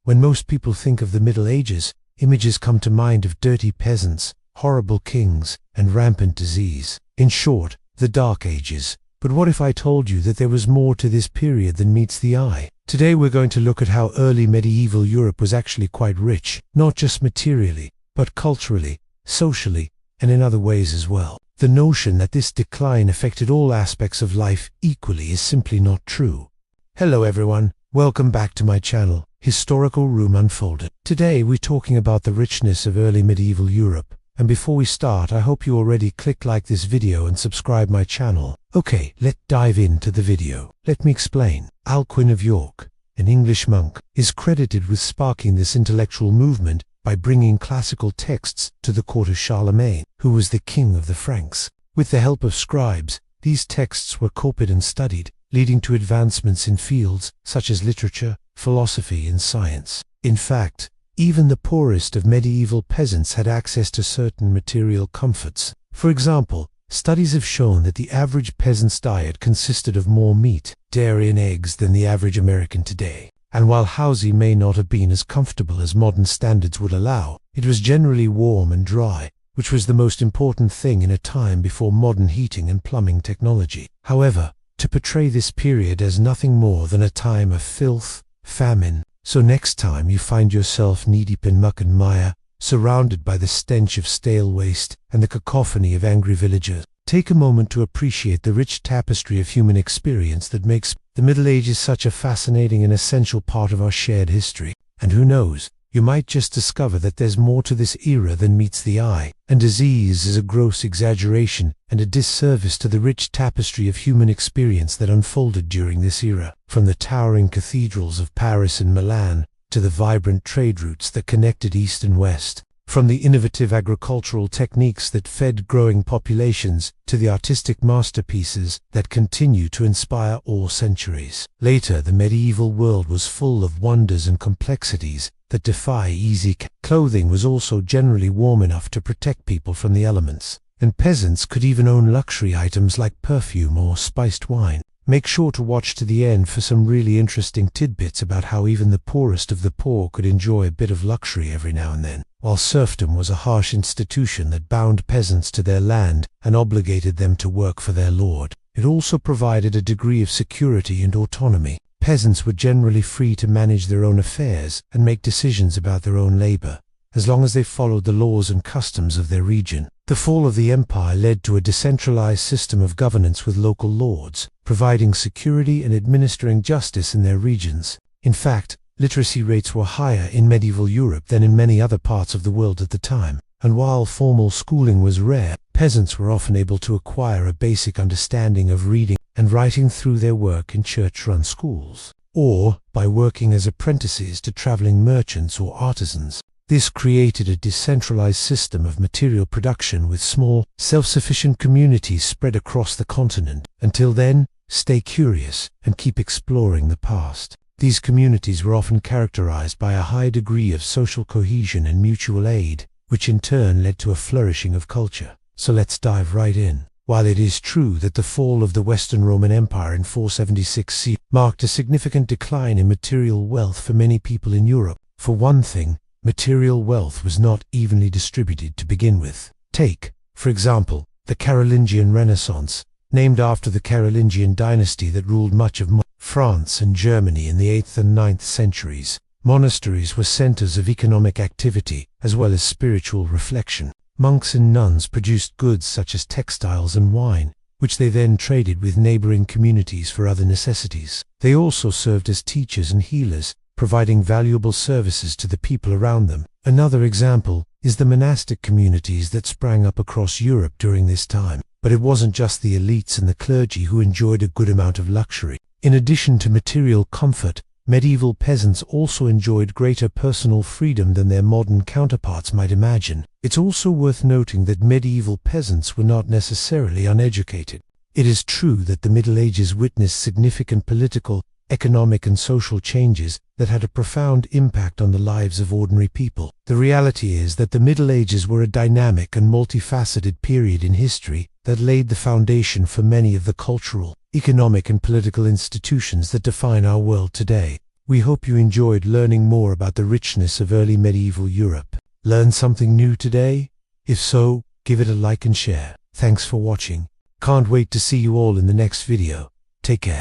When most people think of the Middle Ages, images come to mind of dirty peasants, horrible kings, and rampant disease. In short, the Dark Ages. But what if I told you that there was more to this period than meets the eye? Today we're going to look at how early medieval Europe was actually quite rich, not just materially, but culturally, socially, and in other ways as well. The notion that this decline affected all aspects of life equally is simply not true. Hello everyone, welcome back to my channel, Historical Room Unfolded. Today we're talking about the richness of early medieval Europe, and before we start I hope you already clicked like this video and subscribe my channel. Okay, let's dive into the video. Let me explain. Alcuin of York, an English monk, is credited with sparking this intellectual movement by bringing classical texts to the court of Charlemagne, who was the king of the Franks. With the help of scribes, these texts were copied and studied, leading to advancements in fields such as literature, philosophy, and science. In fact, even the poorest of medieval peasants had access to certain material comforts. For example, studies have shown that the average peasant's diet consisted of more meat, dairy, and eggs than the average American today. And while housing may not have been as comfortable as modern standards would allow, it was generally warm and dry, which was the most important thing in a time before modern heating and plumbing technology. However, to portray this period as nothing more than a time of filth, famine, so next time you find yourself knee-deep in muck and mire, surrounded by the stench of stale waste and the cacophony of angry villagers, take a moment to appreciate the rich tapestry of human experience that makes the Middle Ages such a fascinating and essential part of our shared history. And who knows, you might just discover that there's more to this era than meets the eye, and disease is a gross exaggeration and a disservice to the rich tapestry of human experience that unfolded during this era. From the towering cathedrals of Paris and Milan to the vibrant trade routes that connected East and West, from the innovative agricultural techniques that fed growing populations to the artistic masterpieces that continue to inspire all centuries. Later, the medieval world was full of wonders and complexities that defy easy clothing was also generally warm enough to protect people from the elements, and peasants could even own luxury items like perfume or spiced wine. Make sure to watch to the end for some really interesting tidbits about how even the poorest of the poor could enjoy a bit of luxury every now and then. While serfdom was a harsh institution that bound peasants to their land and obligated them to work for their lord, it also provided a degree of security and autonomy. Peasants were generally free to manage their own affairs and make decisions about their own labor, as long as they followed the laws and customs of their region. The fall of the empire led to a decentralized system of governance with local lords, providing security and administering justice in their regions. In fact, literacy rates were higher in medieval Europe than in many other parts of the world at the time, and while formal schooling was rare, peasants were often able to acquire a basic understanding of reading and writing through their work in church-run schools, or by working as apprentices to traveling merchants or artisans. This created a decentralized system of material production with small, self-sufficient communities spread across the continent. Until then, stay curious and keep exploring the past. These communities were often characterized by a high degree of social cohesion and mutual aid, which in turn led to a flourishing of culture. So let's dive right in. While it is true that the fall of the Western Roman Empire in 476 CE marked a significant decline in material wealth for many people in Europe, for one thing, material wealth was not evenly distributed to begin with. Take, for example, the Carolingian Renaissance, named after the Carolingian dynasty that ruled much of France and Germany in the 8th and 9th centuries. Monasteries were centers of economic activity as well as spiritual reflection. Monks and nuns produced goods such as textiles and wine, which they then traded with neighboring communities for other necessities. They also served as teachers and healers, providing valuable services to the people around them. Another example is the monastic communities that sprang up across Europe during this time. But it wasn't just the elites and the clergy who enjoyed a good amount of luxury. In addition to material comfort, medieval peasants also enjoyed greater personal freedom than their modern counterparts might imagine. It's also worth noting that medieval peasants were not necessarily uneducated. It is true that the Middle Ages witnessed significant political, economic and social changes that had a profound impact on the lives of ordinary people. The reality is that the Middle Ages were a dynamic and multifaceted period in history that laid the foundation for many of the cultural, economic and political institutions that define our world today. We hope you enjoyed learning more about the richness of early medieval Europe. Learn something new today? If so, give it a like and share. Thanks for watching. Can't wait to see you all in the next video. Take care.